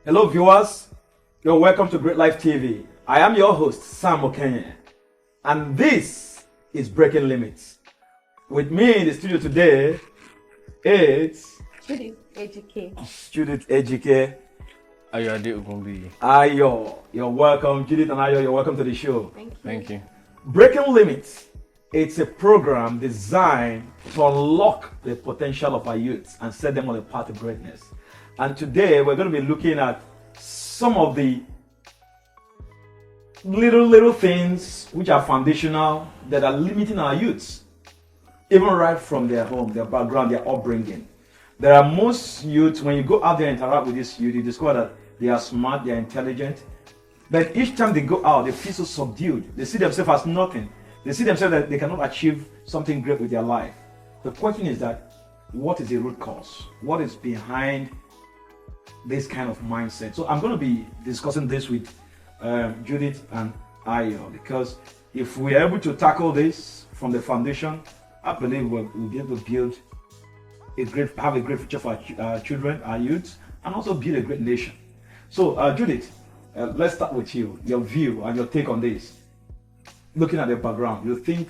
Hello viewers, you're welcome to Great Life TV. I am your host, Sam Okenye, and this is Breaking Limits. With me in the studio today, it's Judith Ejike. Judith Ejike. Ayode Ogunbi. Ayo, you're welcome. Judith and Ayo, you're welcome to the show. Thank you. Breaking Limits, it's a program designed to unlock the potential of our youths and set them on a path of greatness. And today we're going to be looking at some of the little things which are foundational that are limiting our youths, even right from their home, their background, their upbringing. There are most youths, when you go out there and interact with this youth, you discover that they are smart, they are intelligent. But each time they go out, they feel so subdued. They see themselves as nothing. They see themselves that they cannot achieve something great with their life. The question is that, what is the root cause? What is behind this kind of mindset? So I'm going to be discussing this with Judith and Ayo, because if we're able to tackle this from the foundation, I believe we'll be able to build have a great future for our children, our youths, and also build a great nation. So Judith, let's start with you, your view and your take on this. Looking at the background, you think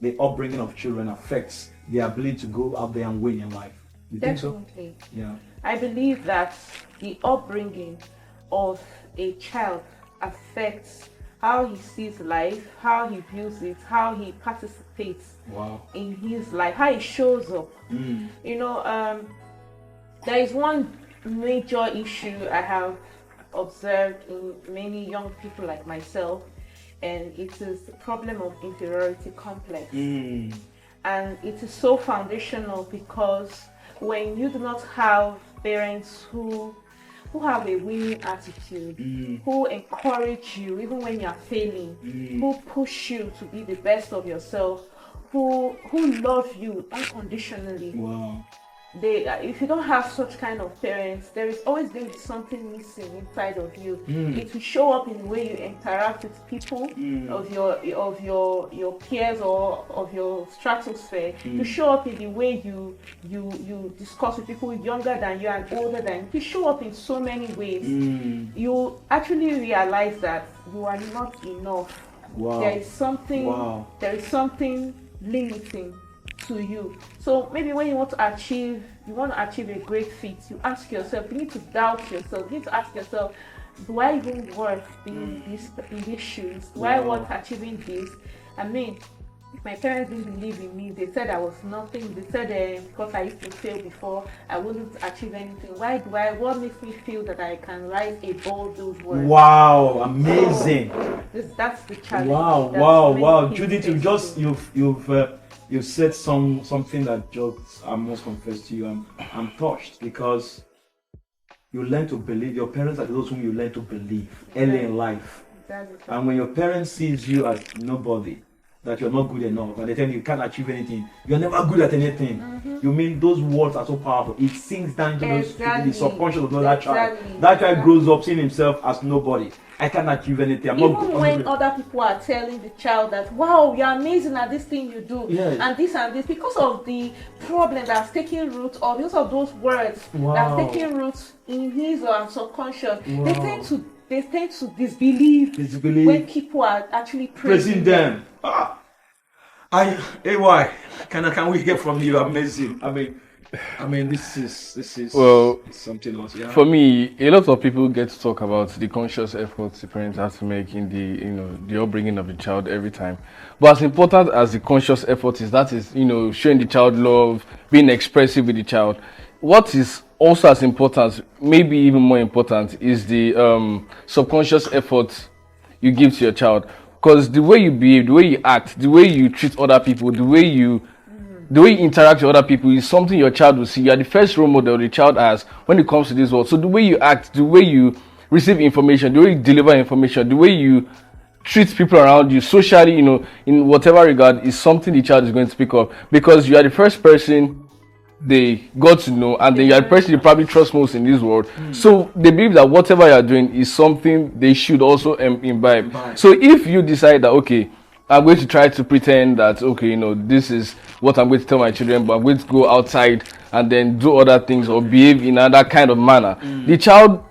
the upbringing of children affects their ability to go out there and win in life? You Definitely. think so? Yeah. I believe that the upbringing of a child affects how he sees life, how he views it, how he participates in his life, how he shows up. You know, there is one major issue I have observed in many young people like myself, and it is the problem of inferiority complex. And it is so foundational because when you do not have parents who have a winning attitude, who encourage you even when you are failing, who push you to be the best of yourself, who love you unconditionally. If you don't have such kind of parents, there is always going to be something missing inside of you. It will show up in the way you interact with people of your peers or of your stratosphere. It will show up in the way you discuss with people younger than you and older than you. It will show up in so many ways. You actually realize that you are not enough. There is something limiting to you. So maybe when you want to achieve a great feat, you ask yourself, you need to doubt yourself, you need to ask yourself, do I even worth being in these shoes? Do I worth achieving this? I mean, my parents didn't believe in me. They said I was nothing. They said because I used to fail before, I wouldn't achieve anything. What makes me feel that I can rise above those words? Wow, amazing. So, that's the challenge. Wow. Judith, you've said something that just, I must confess to you, I'm touched, because you learn to believe. Your parents are those whom you learn to believe early in life. And when your parents sees you as nobody, that you're not good enough, and they tell you can't achieve anything, you're never good at anything. You mean those words are so powerful. It sinks down to the subconscious of that child. That child grows up seeing himself as nobody. I can't achieve anything. Even when other people are telling the child that, wow, you're amazing at this thing you do, and this, because of the problem that's taking root, or because of those words that's taking root in his or her subconscious, they tend to disbelieve when people are actually praising them. AY, can we hear from you? Amazing. I mean, this is something else. Yeah. For me, a lot of people get to talk about the conscious efforts the parents have to make in the upbringing of the child every time. But as important as the conscious effort is, that is, showing the child love, being expressive with the child. What is also as important, maybe even more important, is the subconscious effort you give to your child. Because the way you behave, the way you act, the way you treat other people, the way you interact with other people is something your child will see. You are the first role model the child has when it comes to this world. So the way you act, the way you receive information, the way you deliver information, the way you treat people around you socially, in whatever regard, is something the child is going to pick up. Because you are the first person they got to know, and then you are the person you probably trust most in this world. So they believe that whatever you are doing is something they should also imbibe. So if you decide that, okay, I'm going to try to pretend that, okay, this is what I'm going to tell my children, but I'm going to go outside and then do other things or behave in another kind of manner, the child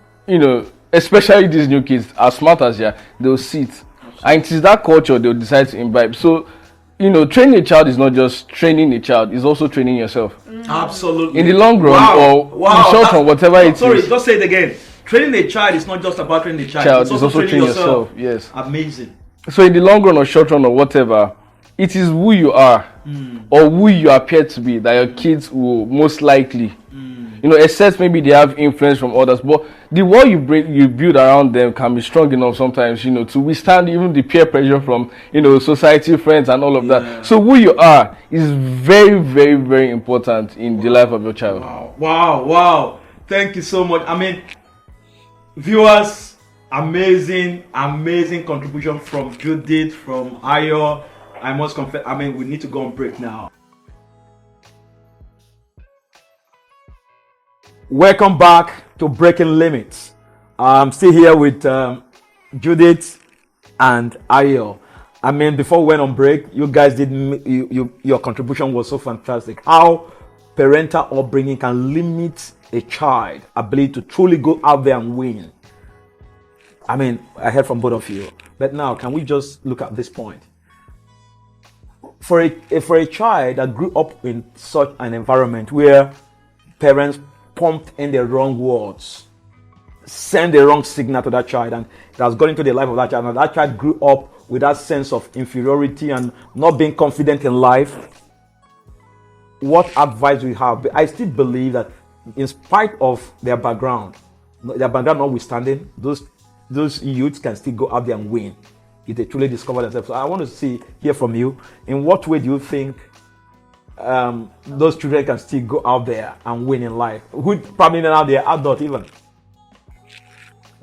especially these new kids, as smart as they are, they'll sit. And it is that culture they'll decide to imbibe. So, training a child is not just training a child, it's also training yourself. Absolutely. In the long run, or in the short run, whatever it is. Sorry, just say it again. Training a child is not just about training a child. It's also training yourself. Yes. Amazing. So in the long run or short run or whatever, it is who you are or who you appear to be that your kids will most likely, except maybe they have influence from others. But the wall you build around them can be strong enough sometimes, to withstand even the peer pressure from, society, friends, and all of that. So who you are is very, very, very important in the life of your child. Wow. Thank you so much. I mean, viewers, amazing contribution from Judith, from Ayo. I must confess, we need to go on break now. Welcome back to Breaking Limits. I'm still here with Judith and Ayo. Before we went on break, you guys your contribution was so fantastic. How parental upbringing can limit a child's ability to truly go out there and win. I heard from both of you. But now, can we just look at this point? For a child that grew up in such an environment where parents pumped in the wrong words, send the wrong signal to that child, and it has gone into the life of that child, and that child grew up with that sense of inferiority and not being confident in life, what advice we have? I still believe that in spite of their background notwithstanding, those youths can still go out there and win if they truly discover themselves. So I want to hear from you. In what way do you think those children can still go out there and win in life? Who probably now they're adult even.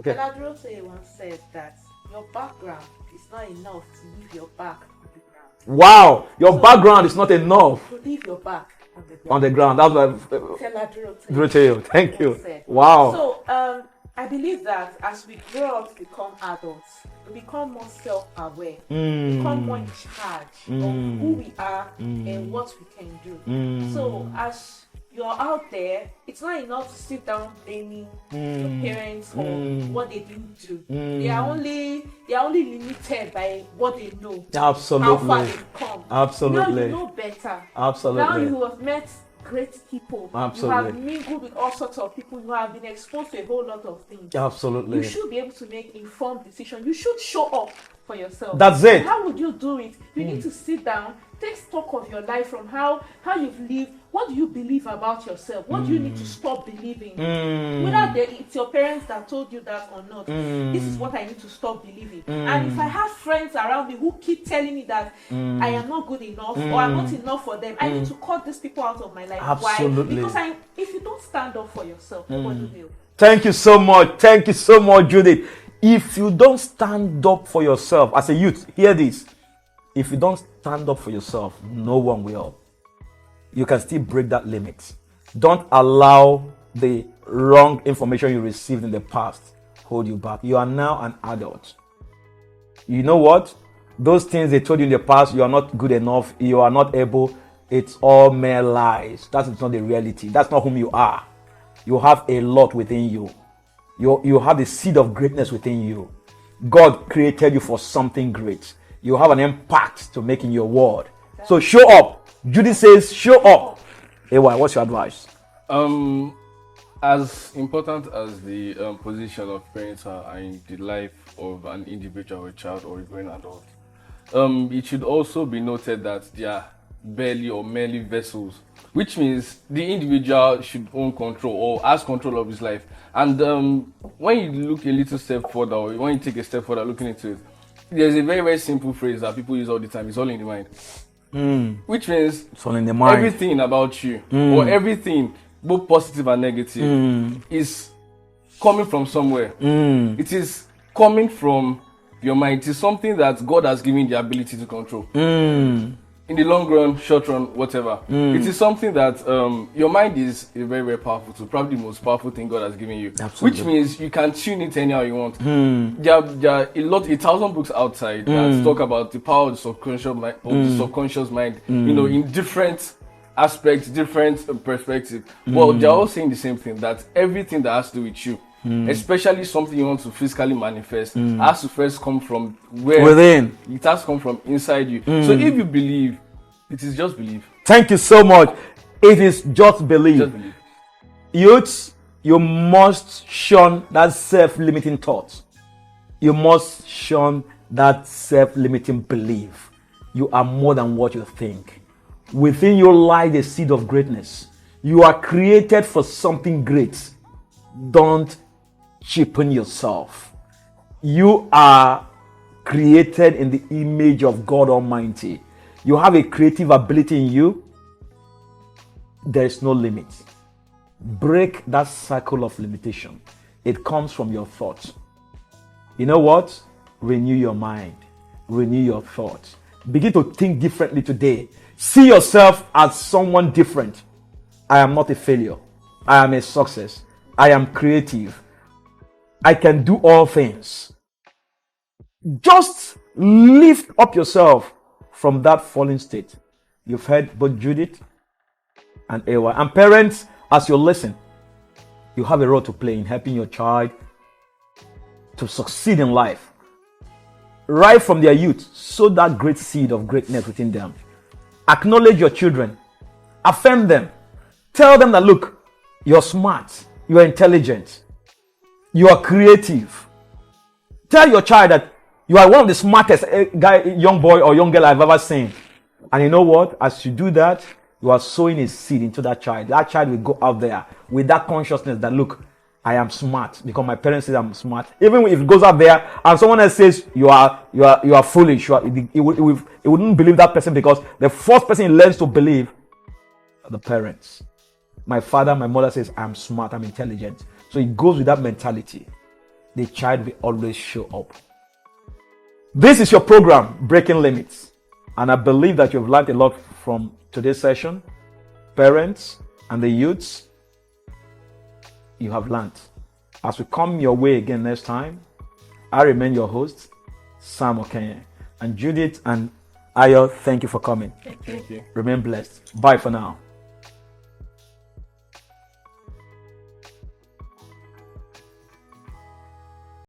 Okay. Ladrote once said that your background is not enough to leave your back on the ground. Wow, your background is not enough to leave your back on the ground. That's what Thank you. Said. Wow. So I believe that as we grow up to become adults, we become more self-aware, become more in charge of who we are and what we can do. So as you're out there, it's not enough to sit down blaming your parents for what they didn't do. They are only limited by what they know. Absolutely. How far they've come. Absolutely. Now you know better. Absolutely. Now you have met great people. Absolutely. You have mingled with all sorts of people. You have been exposed to a whole lot of things. Absolutely. You should be able to make informed decisions. You should show up for yourself. That's it. How would you do it? You need to sit down, take stock of your life from how you've lived. What do you believe about yourself? What do you need to stop believing? Whether it's your parents that told you that or not, this is what I need to stop believing. And if I have friends around me who keep telling me that I am not good enough or I'm not enough for them, I need to cut these people out of my life. Absolutely. Why? Because if you don't stand up for yourself, nobody will. Thank you so much. Thank you so much, Judith. If you don't stand up for yourself as a youth, hear this. If you don't stand up for yourself, no one will. You can still break that limit. Don't allow the wrong information you received in the past hold you back. You are now an adult. You know what? Those things they told you in the past, you are not good enough, you are not able, it's all mere lies. That is not the reality. That's not whom you are. You have a lot within you. You have the seed of greatness within you. God created you for something great. You have an impact to make in your world. So show up. Judy says, show up. Hey, what's your advice? As important as the position of parents are in the life of an individual, a child, or a growing adult, it should also be noted that they are barely or merely vessels, which means the individual should own control or has control of his life. And when you look a little step further, or when you take a step further looking into it, there's a very, very simple phrase that people use all the time. It's all in the mind. Which means it's all in the mind. Everything about you or everything, both positive and negative, is coming from somewhere. It is coming from your mind. It is something that God has given the ability to control. In the long run, short run, whatever. It is something that your mind is a very, very powerful tool, probably the most powerful thing God has given you. Absolutely. Which means you can tune it anyhow you want. There are 1,000 books outside that talk about the power of the subconscious mind, in different aspects, different perspectives. But they're all saying the same thing, that everything that has to do with you especially something you want to physically manifest, has to first come from where Within. it has to come from inside you. So if you believe, it is just believe. Thank you so much. It is just believe. Just believe. Youths, you must shun that self-limiting thought. You must shun that self-limiting belief. You are more than what you think. Within you lies the seed of greatness. You are created for something great. Don't cheapen yourself. You are created in the image of God Almighty. You have a creative ability in you. There is no limit. Break that cycle of limitation. It comes from your thoughts. You know what? Renew your mind. Renew your thoughts. Begin to think differently today. See yourself as someone different. I am not a failure. I am a success. I am creative. I can do all things. Just lift up yourself from that fallen state. You've heard both Judith and Ewa. And parents, as you listen, you have a role to play in helping your child to succeed in life. Right from their youth, sow that great seed of greatness within them. Acknowledge your children. Affirm them. Tell them that, look, you're smart, you're intelligent, you are creative. Tell your child that you are one of the smartest young boy or young girl I've ever seen. And you know what? As you do that, you are sowing a seed into that child. That child will go out there with that consciousness that, look, I am smart because my parents say I'm smart. Even if it goes out there and someone else says you are foolish, it wouldn't believe that person, because the first person he learns to believe are the parents. My father, my mother says I'm smart, I'm intelligent. So it goes with that mentality. The child will always show up. This is your program, Breaking Limits. And I believe that you've learned a lot from today's session. Parents and the youths, you have learned. As we come your way again next time, I remain your host, Sam Okenye. And Judith and Ayo, thank you for coming. Thank you. Remain blessed. Bye for now.